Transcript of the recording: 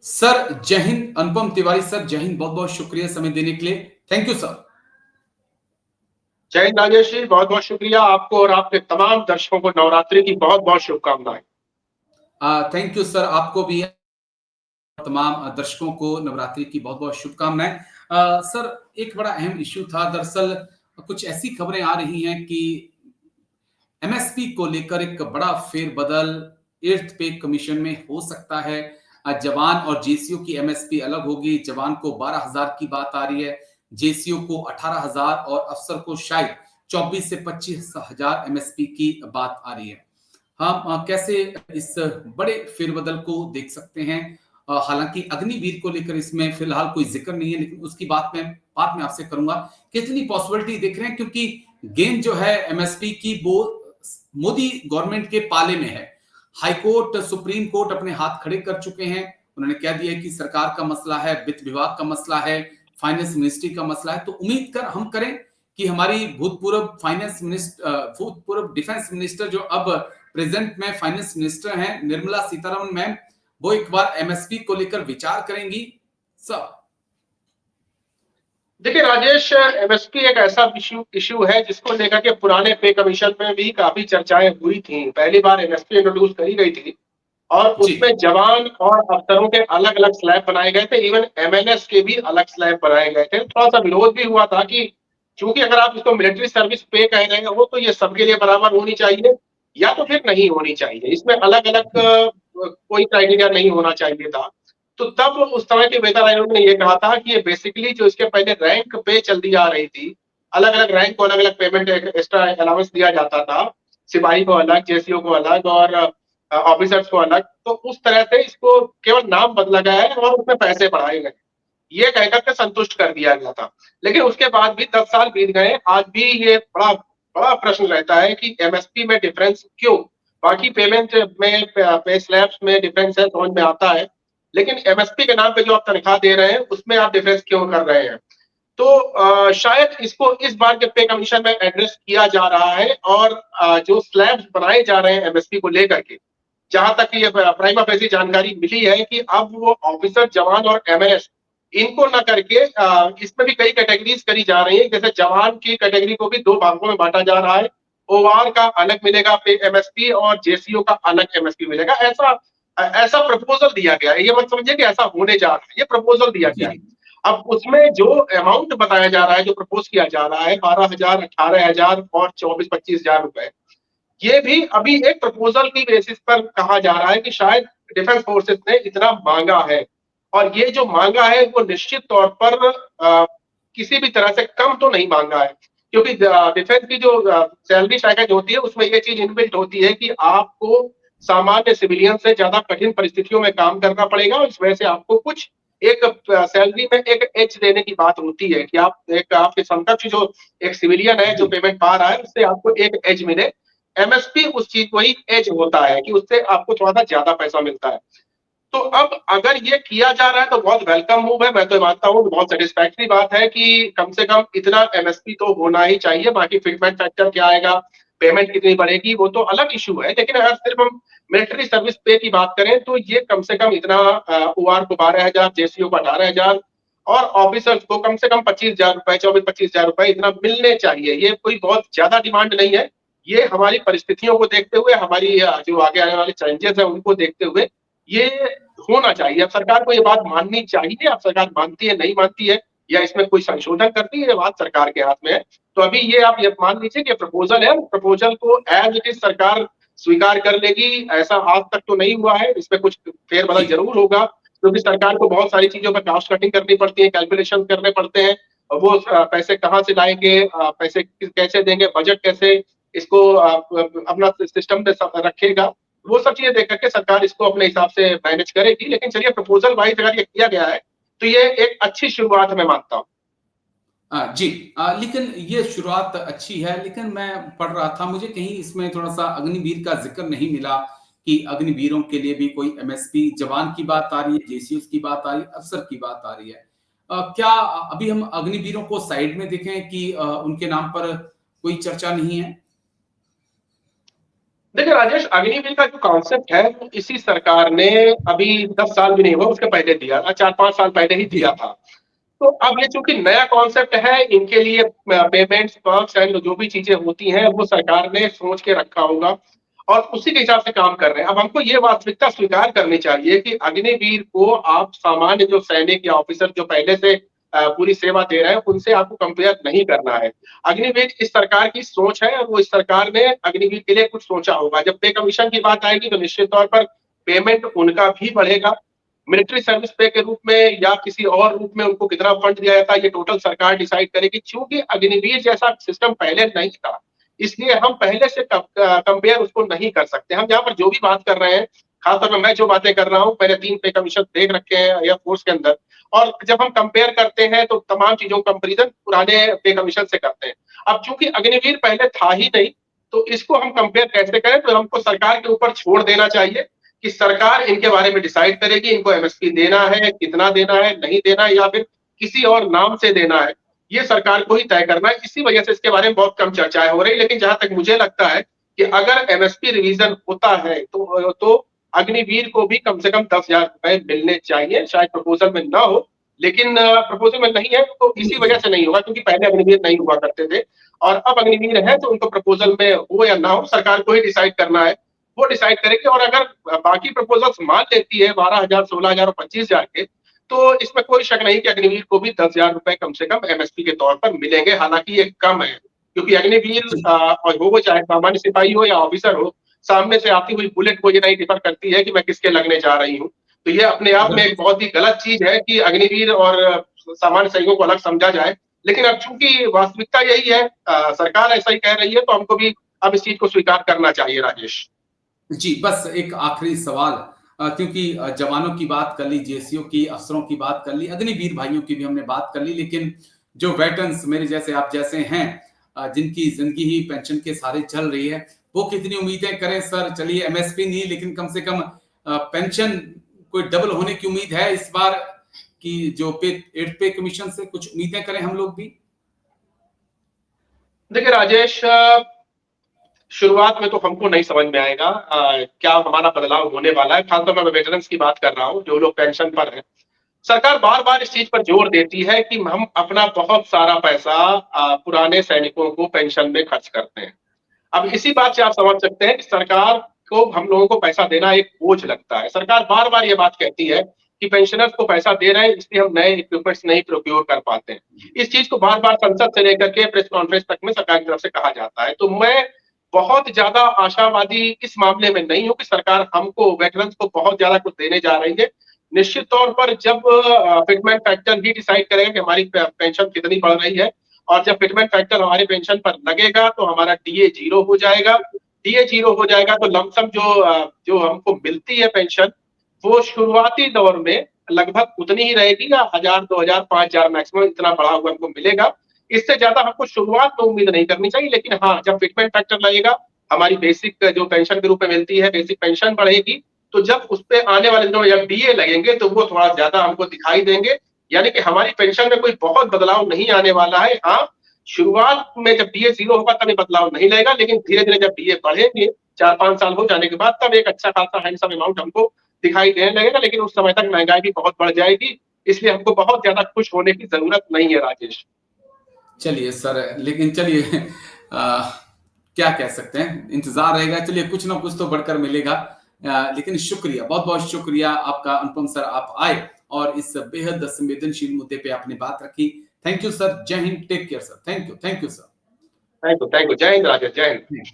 Sir जय हिंद। अनुपम Tiwari sir, जय हिंद। बहुत बहुत शुक्रिया समय देने के लिए। Thank you sir. जय हिंद राजेश जी, बहुत बहुत शुक्रिया आपको और आपके तमाम दर्शकों को नवरात्रि की बहुत बहुत शुभकामनाएं। थैंक यू सर, आपको भी, तमाम दर्शकों को नवरात्रि की बहुत बहुत शुभकामनाएं। सर, एक बड़ा अहम इश्यू था दरअसल। कुछ ऐसी खबरें आ रही हैं कि एमएसपी को लेकर एक बड़ा फेरबदल 8th पे कमीशन में हो सकता है। जवान और जेसीओ की एमएसपी अलग होगी। जवान को 12,000 की बात आ रही है, जेसीओ को 18,000 और अफसर को शायद 24 से 25,000 एमएसपी की बात आ रही है। हम कैसे इस बड़े फेरबदल को देख सकते हैं? हालांकि अग्निवीर को लेकर इसमें फिलहाल कोई जिक्र नहीं है, लेकिन उसकी बात में बाद में आपसे करूंगा। कितनी पॉसिबिलिटी देख रहे हैं, क्योंकि गेम जो है एमएसपी की वो मोदी गवर्नमेंट के पाले में है। हाईकोर्ट, सुप्रीम कोर्ट अपने हाथ खड़े कर चुके हैं। उन्होंने कह दिया कि सरकार का मसला है, वित्त विभाग का मसला है, फाइनेंस मिनिस्ट्री का मसला है। तो उम्मीद कर हम करें कि हमारी भूतपूर्व फाइनेंस मिनिस्टर, भूतपूर्व डिफेंस मिनिस्टर जो अब प्रेजेंट में फाइनेंस मिनिस्टर हैं, निर्मला सीतारमण मैम, वो एक बार एमएसपी को लेकर विचार करेंगी सर। देखिए राजेश, एमएसपी एक ऐसा इशू है जिसको लेकर के पुराने पे कमीशन में भी काफी चर्चाएं हुई थी। पहली बार एमएसपी इंट्रोड्यूस करी गई थी और जी उसमें जवान और अफसरों के अलग अलग स्लैब बनाए गए थे, इवन एमएनएस के भी अलग स्लैब बनाए गए थे। थोड़ा सा विरोध भी हुआ था कि चूंकि अगर आप इसको मिलिट्री सर्विस पे कह रहे हो तो ये सबके लिए बराबर होनी चाहिए या तो फिर नहीं होनी चाहिए, इसमें अलग अलग कोई क्राइटेरिया नहीं होना चाहिए था। तो तब उस समय के वेतन आयोग ने ये कहा था कि ये बेसिकली जो इसके पहले रैंक पे चलती आ रही थी, अलग अलग रैंक को अलग अलग पेमेंट एक्स्ट्रा अलाउंस दिया जाता था, सिपाही को अलग, जेसीओ को अलग और ऑफिसर्स को अलग। तो उस तरह से इसको केवल नाम बदला गया है और उसमें पैसे बढ़ाए गए, ये कहकर के संतुष्ट कर दिया गया था। लेकिन उसके बाद भी 10 साल बीत गए, आज भी ये बड़ा बड़ा प्रश्न रहता है कि एमएसपी में डिफरेंस क्यों। बाकी पेमेंट में, पे स्लैब्स में डिफरेंस है, समझ में आता है, लेकिन एमएसपी के नाम पे जो आप तनख्वाह दे रहे हैं उसमें आप डिफरेंस क्यों कर रहे हैं। तो शायद इसको इस बार के पे कमीशन में एड्रेस किया जा रहा है और जो स्लैब्स बनाए जा रहे हैं एमएसपी को लेकर के, जहां तक ये प्राइमा फेसी जानकारी मिली है कि अब वो ऑफिसर, जवान और एमएनएस इनको न करके इसमें भी कई कैटेगरीज करी जा रही है। जैसे जवान की कैटेगरी को भी दो भागों में बांटा जा रहा है, ओआर का अलग मिलेगा पे एमएसपी और जेसीओ का अलग एमएसपी मिलेगा। ऐसा ऐसा प्रपोजल दिया गया है, ये मत समझिए कि ऐसा होने जा रहा है, ये प्रपोजल दिया जी गया है। अब उसमें जो अमाउंट बताया जा रहा है, जो प्रपोज किया जा रहा है, 12,000, 18,000 और 24-25,000 रुपए, ये भी अभी एक प्रपोजल की बेसिस पर कहा जा रहा है कि शायद डिफेंस फोर्सेस ने इतना मांगा है और ये जो मांगा है वो निश्चित तौर पर किसी भी तरह से कम तो नहीं मांगा है, क्योंकि डिफेंस की जो सैलरी पैकेज होती है उसमें ये चीज इनबिल्ट होती है कि आपको सामान्य सिविलियन से ज्यादा कठिन परिस्थितियों में काम करना पड़ेगा और इस वजह से आपको कुछ एक सैलरी में एक एज देने की बात होती है कि आप एक आपके समकक्ष जो एक सिविलियन है जो जी पेमेंट पा रहा है उससे आपको एक एज मिले। एमएसपी उस चीज वही एज होता है कि उससे आपको थोड़ा सा ज्यादा पैसा मिलता है। तो अब अगर ये किया जा रहा है तो बहुत वेलकम मूव है। मैं तो मानता हूँ बहुत सेटिस्फैक्टरी बात है कि कम से कम इतना एमएसपी तो होना ही चाहिए। बाकी फिटमेंट फैक्टर क्या आएगा, पेमेंट कितनी बढ़ेगी, वो तो अलग इशू है। लेकिन अगर सिर्फ हम मिलिट्री सर्विस पे की बात करें तो ये कम से कम इतना, ओआर को 12,000, जेसीओ को 18,000 और ऑफिसर्स को कम से कम 25,000 रुपए, 24-25,000 रुपए इतना मिलने चाहिए। ये कोई बहुत ज्यादा डिमांड नहीं है, ये हमारी परिस्थितियों को देखते हुए, हमारी जो आगे आने वाले चैलेंजेस है उनको देखते हुए ये होना चाहिए। अब सरकार को ये बात माननी चाहिए। अब सरकार मानती है, नहीं मानती है, या इसमें कोई संशोधन करती है, ये बात सरकार के हाथ में है। तो अभी ये आप ये मान लीजिए कि प्रपोजल है, प्रपोजल को एज इट इज सरकार स्वीकार कर लेगी ऐसा आज तक तो नहीं हुआ है। इसमें कुछ फेरबदल जी जरूर होगा, क्योंकि सरकार को बहुत सारी चीजों पर कॉस्ट कटिंग करनी पड़ती है, कैलकुलेशन करने पड़ते हैं। वो पैसे कहाँ से लाएंगे, पैसे कैसे देंगे, बजट कैसे इसको अपना सिस्टम में रखेगा, वो सब चीजें देख करके सरकार इसको अपने हिसाब से मैनेज करेगी। लेकिन चलिए, प्रपोजल वाइज अगर ये किया गया है तो ये एक अच्छी शुरुआत मैं मानता हूँ। जी। लेकिन ये शुरुआत अच्छी है, लेकिन मैं पढ़ रहा था, मुझे कहीं इसमें थोड़ा सा अग्निवीर का जिक्र नहीं मिला कि अग्निवीरों के लिए भी कोई एमएसपी। जवान की बात आ रही है, जेसीओ की बात आ रही है, अफसर की बात आ रही है। क्या अभी हम अग्निवीरों को साइड में देखें कि उनके नाम पर कोई चर्चा नहीं है? देखिए राजेश, अग्निवीर का जो कॉन्सेप्ट है वो इसी सरकार ने अभी 10 साल भी नहीं हुआ उसके पहले दिया था, 4-5 साल पहले ही जी। दिया था। तो अब ये चूँकि नया कॉन्सेप्ट है, इनके लिए पेमेंट्स, पर्क्स एंड जो भी चीज़ें होती हैं, वो सरकार ने सोच के रखा होगा और उसी के हिसाब से काम कर रहे हैं। अब हमको ये वास्तविकता स्वीकार करनी चाहिए कि अग्निवीर को आप सामान्य जो सैनिक या ऑफिसर जो पहले से पूरी सेवा दे रहे हैं, उनसे आपको कंपेयर नहीं करना है। अग्निवीर इस सरकार की सोच है और वो इस सरकार ने अग्निवीर के लिए कुछ सोचा होगा। जब पे कमीशन की बात आएगी तो निश्चित तौर पर पेमेंट उनका भी बढ़ेगा। मिलिट्री सर्विस पे के रूप में या किसी और रूप में उनको कितना फंड दिया जाता है, ये टोटल सरकार डिसाइड करेगी। चूँकि अग्निवीर जैसा सिस्टम पहले नहीं था, इसलिए हम पहले से कंपेयर उसको नहीं कर सकते। हम यहाँ पर जो भी बात कर रहे हैं, खासतौर पे मैं जो बातें कर रहा हूँ, मैंने 3 पे कमीशन देख रखे हैं एयरफोर्स के अंदर और जब हम कंपेयर करते हैं तो तमाम चीज़ों का कंपैरिज़न पुराने पे कमीशन से करते हैं। अब चूँकि अग्निवीर पहले था ही नहीं, तो इसको हम कंपेयर कैसे करें? तो हमको सरकार के ऊपर छोड़ देना चाहिए कि सरकार इनके बारे में डिसाइड करेगी, इनको एमएसपी देना है, कितना देना है, नहीं देना है या फिर किसी और नाम से देना है। ये सरकार को ही तय करना है। इसी वजह से इसके बारे में बहुत कम चर्चाएँ हो रही हैं। लेकिन जहाँ तक मुझे लगता है कि अगर एमएसपी रिवीज़न होता है तो अग्निवीर को भी कम से कम ₹10,000 मिलने चाहिए। शायद प्रपोज़ल में ना हो, लेकिन प्रपोज़ल में नहीं है तो इसी वजह से नहीं होगा क्योंकि पहले अग्निवीर नहीं हुआ करते थे और अब अग्निवीर है तो उनको प्रपोज़ल में हो या ना हो, सरकार को ही डिसाइड करना है। वो डिसाइड करेगी और अगर बाकी प्रपोज़ल्स मान लेती है 12,000, 16,000 और 25,000 के, तो इसमें कोई शक नहीं कि अग्निवीर को भी ₹10,000 कम से कम एमएसपी के तौर पर मिलेंगे। हालाँकि ये कम है, क्योंकि अग्निवीर जी। और वो चाहे सामान्य सिपाही हो या ऑफिसर हो, सामने से आती हुई बुलेट को ये नहीं डिफर करती है कि मैं किसके लगने जा रही हूँ। तो ये अपने आप में एक बहुत ही गलत चीज़ है कि अग्निवीर और सामान्य सैनिकों को अलग समझा जाए। लेकिन अब चूँकि वास्तविकता यही है, सरकार ऐसा ही कह रही है, तो हमको भी अब इस चीज़ को स्वीकार करना चाहिए राजेश। जी, बस एक आखिरी सवाल, क्योंकि जवानों की बात कर ली, जेसीओ की, अफ़सरों की बात कर ली, अग्निवीर भाइयों की भी हमने बात कर ली, लेकिन जो वेटरन्स मेरे जैसे, आप जैसे हैं, जिनकी ज़िंदगी ही पेंशन के सहारे चल रही है, वो कितनी उम्मीदें करें सर? चलिए एमएसपी नहीं, लेकिन कम से कम पेंशन कोई डबल होने की उम्मीद है इस बार, कि जो पे 8th पे कमीशन से कुछ उम्मीदें करें हम लोग भी? देखिए राजेश, शुरुआत में तो हमको नहीं समझ में आएगा क्या हमारा बदलाव होने वाला है। खासतौर पर मैं वेटरन्स की बात कर रहा हूँ, जो लोग पेंशन पर हैं। सरकार बार-बार इस चीज़ पर जोर देती है कि हम अपना बहुत सारा पैसा पुराने सैनिकों को पेंशन में खर्च करते हैं। अब इसी बात से आप समझ सकते हैं कि सरकार को हम लोगों को पैसा देना एक बोझ लगता है। सरकार बार-बार ये बात कहती है कि पेंशनर्स को पैसा दे रहे हैं, इसलिए हम नए इक्विपमेंट्स नहीं प्रोक्योर कर पाते हैं। इस चीज़ को बार-बार संसद से लेकर के प्रेस कॉन्फ्रेंस तक में सरकार की तरफ से कहा जाता है। तो मैं बहुत ज़्यादा आशावादी इस मामले में नहीं हूँ कि सरकार हमको वेटरन्स को बहुत ज़्यादा कुछ देने जा रही है। निश्चित तौर पर जब फिटमेंट फैक्टर ही डिसाइड करेगा कि हमारी पेंशन कितनी बढ़ रही है और जब फिटमेंट फैक्टर हमारे पेंशन पर लगेगा तो हमारा डीए 0 हो जाएगा। डीए 0 हो जाएगा तो लमसम जो हमको मिलती है पेंशन, वो शुरुआती दौर में लगभग उतनी ही रहेगी या 1000, 2000, 5000 मैक्सिमम इतना बढ़ा हुआ हमको मिलेगा। इससे ज़्यादा हमको शुरुआत में उम्मीद नहीं करनी चाहिए, लेकिन हाँ, जब फिटमेंट फैक्टर लगेगा, हमारी बेसिक जो पेंशन के रूप में मिलती है, बेसिक पेंशन बढ़ेगी, तो जब उसपे आने वाले दिनों में जब डीए लगेंगे, तो वो थोड़ा ज़्यादा हमको दिखाई देंगे। यानी कि हमारी पेंशन में कोई बहुत बदलाव नहीं आने वाला है। हाँ, शुरुआत में जब डीए 0 होगा तब ये बदलाव नहीं लगेगा, लेकिन धीरे-धीरे जब डीए बढ़ेंगे, 4-5 साल हो जाने के बाद तब एक अच्छा खासा हैंडसम अमाउंट हमको दिखाई देने लगेगा, लेकिन उस समय तक महँगाई भी बहुत बढ़ जाएगी, इसलिए हमको बहुत ज़्यादा खुश होने की ज़रूरत नहीं है राजेश। चलिए सर, लेकिन चलिए क्या कह सकते हैं, इंतजार रहेगा। चलिए कुछ ना कुछ तो बढ़कर मिलेगा। लेकिन शुक्रिया, बहुत बहुत शुक्रिया आपका अनुपम सर, आप आए और इस बेहद संवेदनशील मुद्दे पे आपने बात रखी। थैंक यू सर, जय हिंद, take care sir, thank you sir. Thank you, जय हिंद राजेश, जय हिंद।